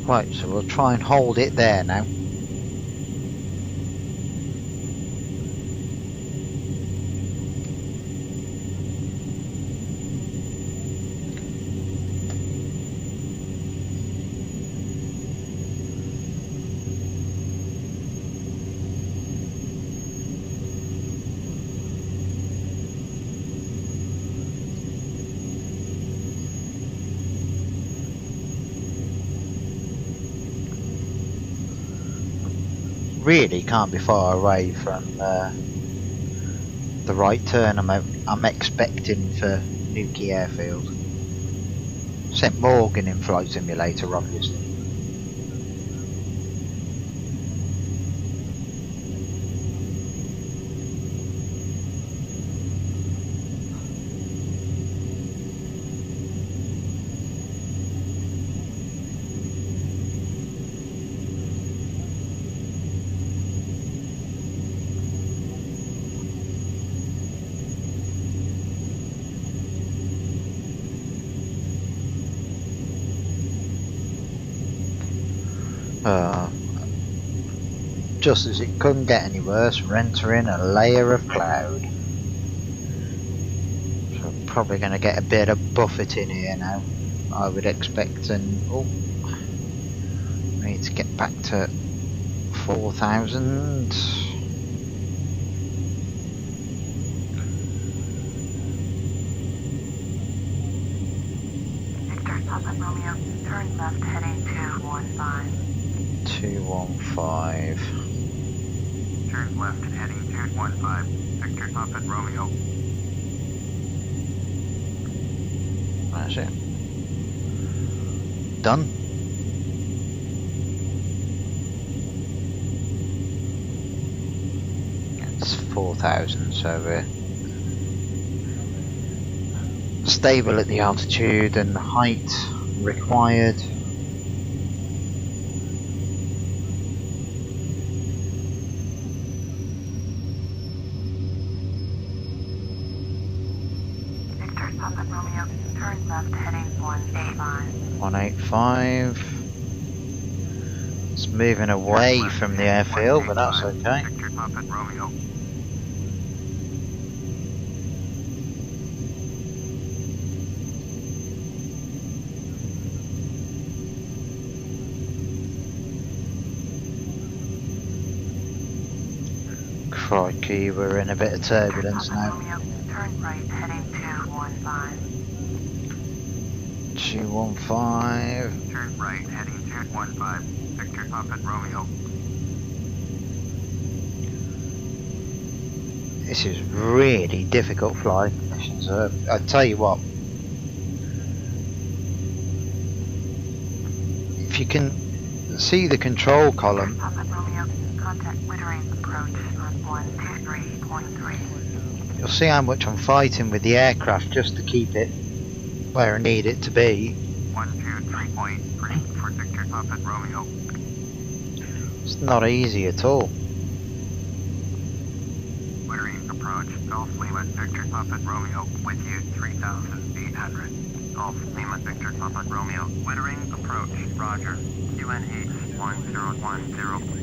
Right, so we'll try and hold it there now. Really can't be far away from the right turn I'm expecting for Newquay Airfield. St Morgan in Flight Simulator, obviously. Just as it couldn't get any worse, we're entering a layer of cloud. So I'm probably going to get a bit of buffeting here now, I would expect, and oh, we need to get back to 4,000. Victor, Papa Romeo, turn left heading 215. 215. Turn left heading 215. Victor, Papa Romeo. That's it. Done. It's 4,000, so we're stable at the altitude and the height required. Victor, Papa Romeo, turn left heading 185. 185. It's moving away from the airfield, but that's okay. Victor, Papa Romeo. Crikey, we're in a bit of turbulence now. Turn right heading 215. 215. Turn right heading 215. Victor, Papa Romeo. This is really difficult flying conditions. I tell you what, if you can see the control column, Papa Romeo, contact Wittering approach on 123.3. you'll see how much I'm fighting with the aircraft just to keep it where I need it to be. 123.3 for Victor, Papa Romeo. It's not easy at all. Wittering approach, Golf Lima, Victor, Papa Romeo, with you 3,000 feet. 800. Golf Lima Victor Papa Romeo. Wittering approach. Roger. QNH 1010.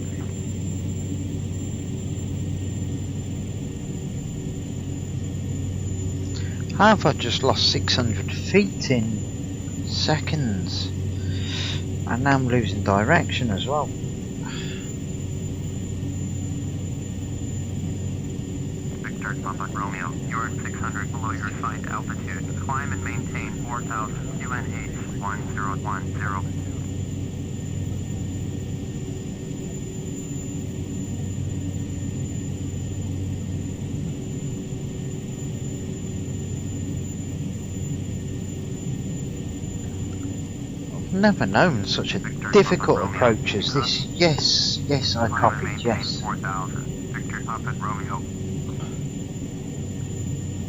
How have I just lost 600 feet in seconds? And now I'm losing direction as well. Victor Papa Romeo, you're 600 below your assigned altitude. Climb and maintain 4000. QNH 1010. Never known such a difficult approach as this. Yes, I copied, yes. 4000. Victor Papa Romeo.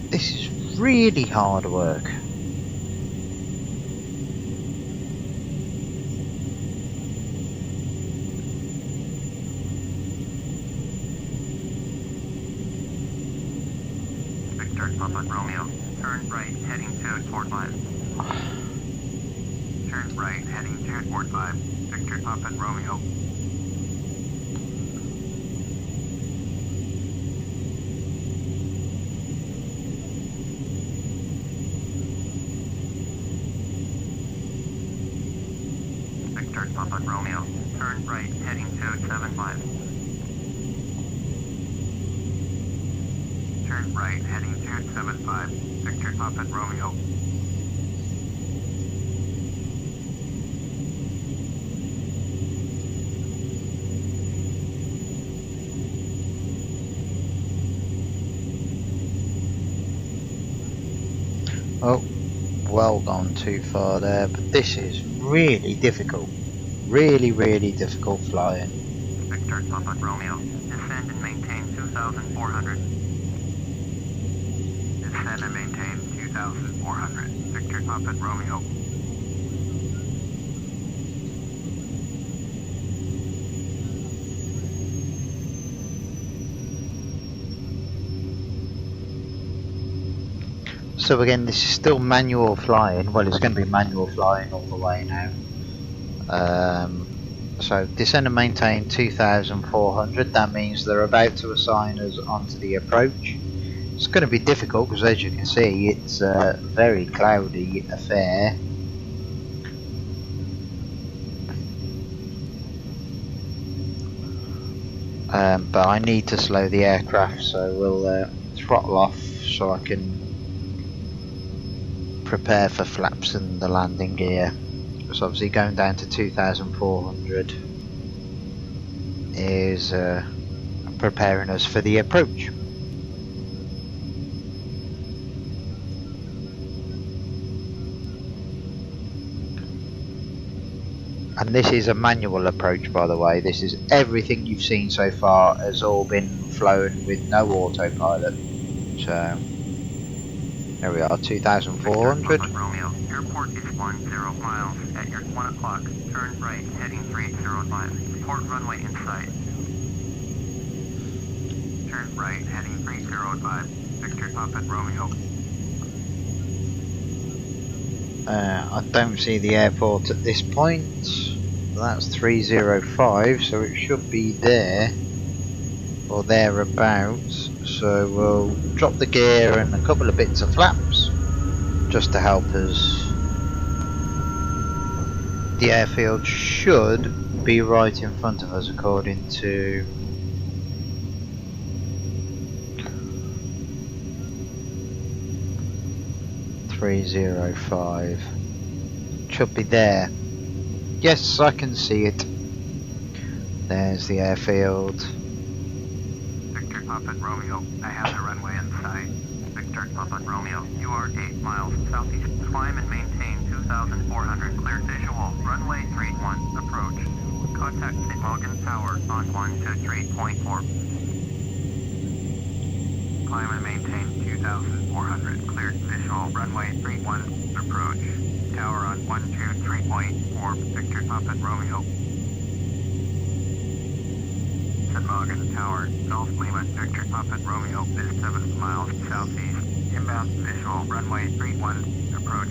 This is really hard work. Victor Papa Romeo. Turn right, heading to Fort 5. Turn right, heading to Fort 5. Victor Papa Romeo. Victor Papa Romeo. Turn right, heading to 75. Turn right, heading to 75. Victor Papa Romeo. Oh, well gone too far there, but this is really difficult. Really difficult flying. Victor Papa Romeo. Descend and maintain 2,400. Descend and maintain 2,400. Victor Papa Romeo. So again, this is still manual flying. Well, it's going to be manual flying all the way now. So descend and maintain 2,400. That means they're about to assign us onto the approach. It's going to be difficult because, as you can see, it's a very cloudy affair. But I need to slow the aircraft, so we'll throttle off so I can prepare for flaps and the landing gear. So obviously going down to 2,400 is preparing us for the approach. And this is a manual approach, by the way. This is everything you've seen so far has all been flown with no autopilot. So there we are, 2,400. Romeo. Airport is 10 miles. At your 1 o'clock, turn right, heading 305. Port runway inside. Turn right, heading 305. Victor Papa Romeo. I don't see the airport at this point. That's 305, so it should be there or thereabouts. So we'll drop the gear and a couple of bits of flaps just to help us. The airfield should be right in front of us according to .305. Should be there. Yes, I can see it. There's the airfield. Victor Papa Romeo, I have the runway in sight. Victor Papa Romeo, you are 8 miles southeast. Climb and maintain 2,400. Clear visual. Runway 31. Approach. Contact St. Logan Tower on 123.4. Climb and maintain 2,400. Cleared visual. Runway 31. Approach. Tower on 123.4. Victor Papa Romeo. St. Logan Tower, Golf Lima, Victor Papa Romeo, is 7 miles southeast. Inbound visual, runway 31, approach.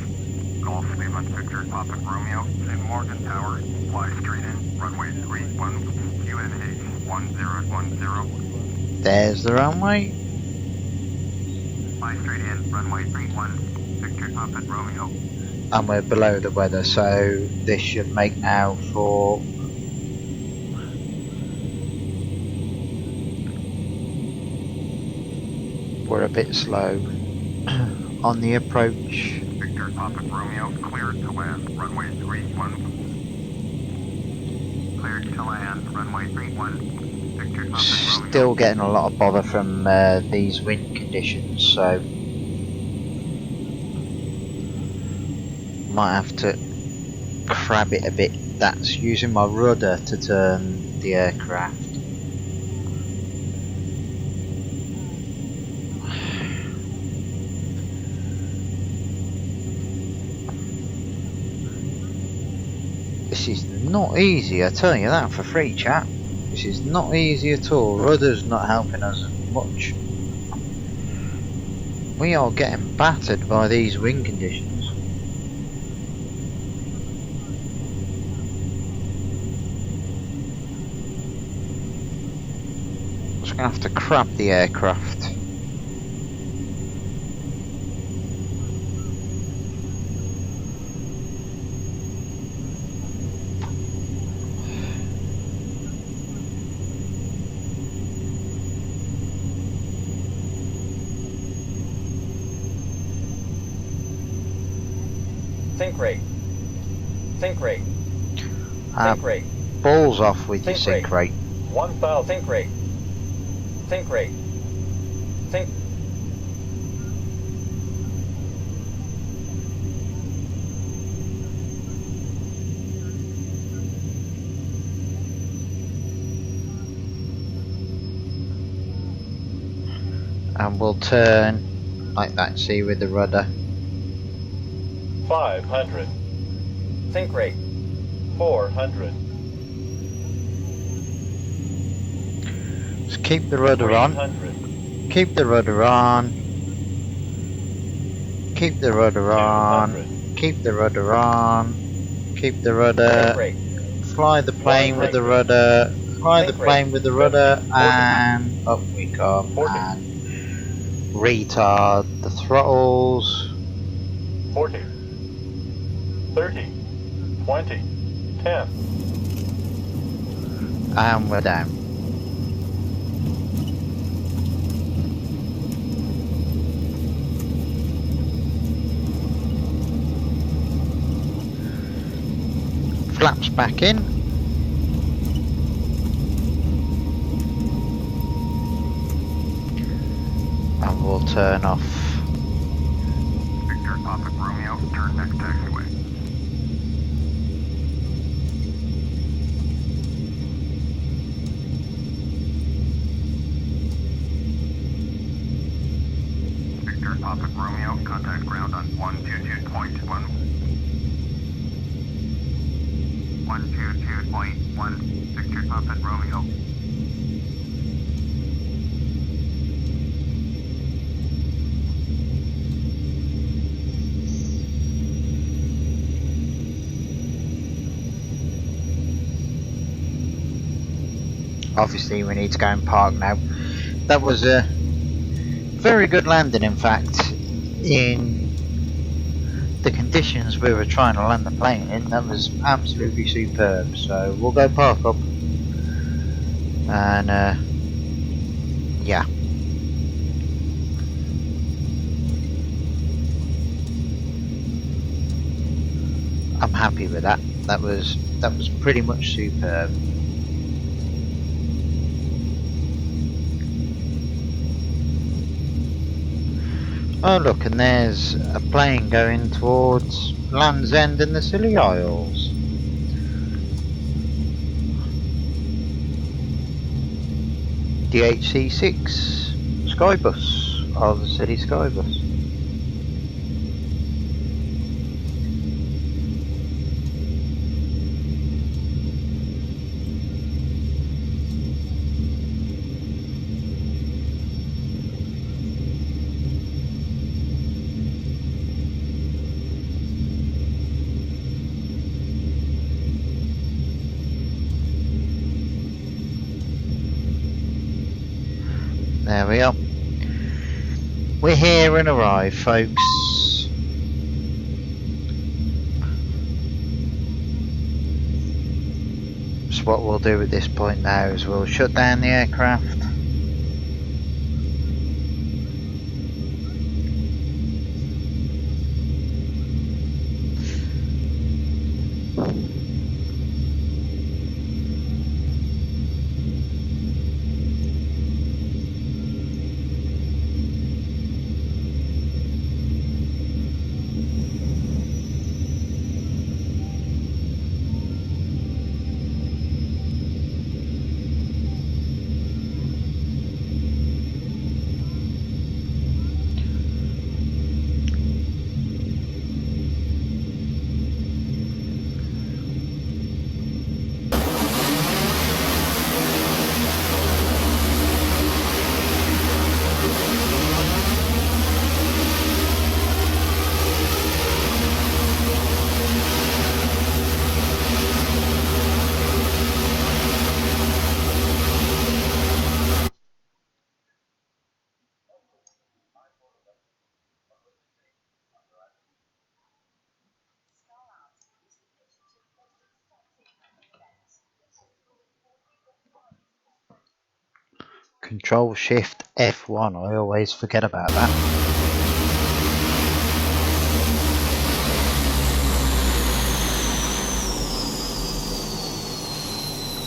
Golf Lima Victor Papa Romeo, St. Morgan Tower, fly straight in, runway 31, QNH 1010. There's the runway. Fly straight in, runway 31, Victor Papa Romeo. And we're below the weather, so this should make now for we're a bit slow on the approach. Victor Papa Romeo, cleared to land, runway 31. Cleared to land, runway 31, Victor Papa Romeo. Still getting a lot of bother from these wind conditions, so might have to crab it a bit. That's using my rudder to turn the aircraft. This is not easy, I tell you that for free, chat. This is not easy at all. Rudder's not helping us much. We are getting battered by these wind conditions. Just gonna have to crab the aircraft. Sink rate. Sink rate. Sink rate. Balls off with your sink rate. 1,000. Sink rate. Sink rate. Sink. And we'll turn like that, see, with the rudder. 500. Sink rate. 400. Just keep the rudder on. 300. Keep the rudder on. Keep the rudder on. 200. Keep the rudder on. Keep the rudder. Sink rate. Fly the plane with the rudder. Fly the plane with the rudder, and up we come. 40. And retard the throttles. 40. 30. 20. 10. And we're down. Flaps back in. And we'll turn off. Victor Papa Romeo, turn next taxiway. Victor Papa Romeo, contact ground on 122.1. 122.1, Victor Papa Romeo. Obviously we need to go and park now. That was a very good landing, in fact, in the conditions we were trying to land the plane in. That was absolutely superb. So we'll go park up and yeah, I'm happy with that. That was pretty much superb. Oh look, and there's a plane going towards Land's End and the Scilly Isles. The HC6 Skybus, or the City Skybus. There we are. We're here and arrived, folks. So what we'll do at this point now is we'll shut down the aircraft. Control Shift F1, I always forget about that.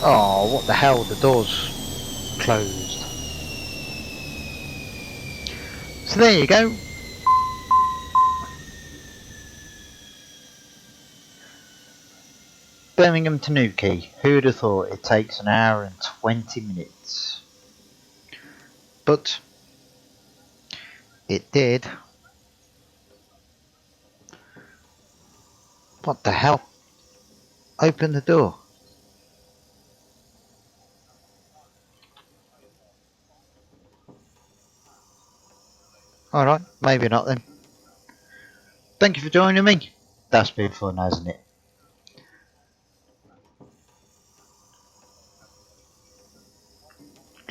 Oh, what the hell, the door's closed. So there you go. Birmingham to Newquay. Who'd have thought it takes an hour and 20 minutes? But it did. What the hell? Open the door. Alright, maybe not then. Thank you for joining me. That's been fun, hasn't it?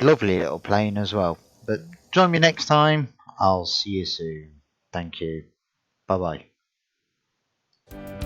Lovely little plane as well. But join me next time. I'll see you soon. Thank you. Bye bye.